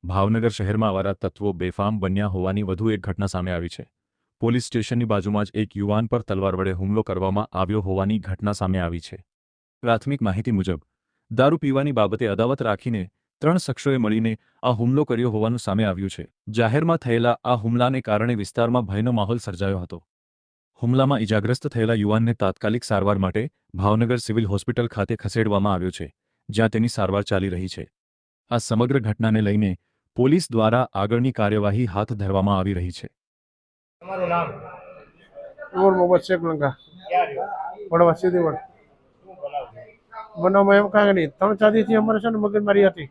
ભાવનગર શહેરમાં આવારા તત્વો બેફામ બન્યા હોવાની વધુ એક ઘટના સામે આવી છે। પોલીસ સ્ટેશનની બાજુમાં જ એક યુવાન પર તલવાર વડે હુમલો કરવામાં આવ્યો હોવાની ઘટના સામે આવી છે। પ્રાથમિક માહિતી મુજબ દારૂ પીવાની બાબતે અદાવત રાખીને 3 શખ્સોએ મળીને આ હુમલો કર્યો હોવાનું સામે આવ્યું છે। જાહેરમાં થયેલા આ હુમલાને કારણે વિસ્તારમાં ભયનો માહોલ સર્જાયો હતો। હુમલામાં ઇજાગ્રસ્ત થયેલા યુવાનને તાત્કાલિક સારવાર માટે ભાવનગર સિવિલ હોસ્પિટલ ખાતે ખસેડવામાં આવ્યો છે, જ્યાં તેની સારવાર ચાલી રહી છે। આ સમગ્ર ઘટનાને લઈને પોલીસ દ્વારા આગળની કાર્યવાહી હાથ ધરવામાં આવી રહી છે। તમારું નામ? ઉમર મોહમ્મદ શેખ લંકા ક્યાં રહ્યો? વડવા સીધી વડ શું બનાવ છે? બનાવમાં એમ કાંઈ નહીં, 3-4 દિવસથી અમારે છે ને મગજમારી હતી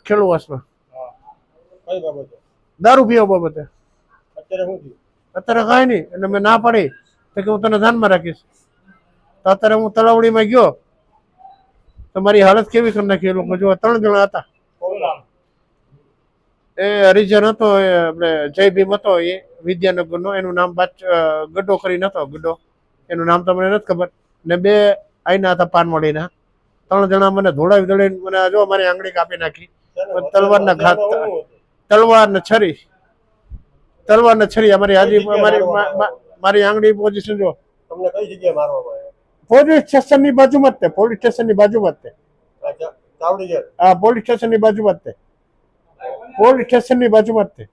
ખેલુવાસમાં હા. કઈ બાબતે? દારૂ પીવા બાબતે। અત્યારે શું થયું? અત્યારે કાંઈ નહીં, એટલે મેં ના પાડી તો કે હું તને ધ્યાનમાં રાખીશ। તો અત્યારે હું તલાવડીમાં ગયો તો મારી હાલત કેવી કરી નાખી। એ લોકો જો 3 જણા હતા। કોનું નામ? એ હરિજન હતો, એ આપણે જય ભીમ હતો, એ વિદ્યાનગરનો। એનું નામ ગડ્ડો કરીને હતો, ગડ્ડો। એનું નામ તમને નથી ખબર। ને 2 આઈના હતા પાનવાડીના। 3 જણા મને ધોળાવી દોડીને મને જો મારી આંગળી કાપી નાખી। તલવારના ઘાત, તલવાર ને છરી, તલવાર ને છરી અમારી હાજી મારી આંગળી પોઝિશન જો તમને કઈ જગ્યાએ મારવામાં આવ્યા? પોલીસ સ્ટેશનની બાજુમાં જ તે, પોલીસ સ્ટેશનની બાજુમાં જ તે। અચ્છા, ચાવડી જેલ? હા, પોલીસ સ્ટેશનની બાજુમાં જ તે, પોલીસ સ્ટેશનની બાજુમાં જ તે।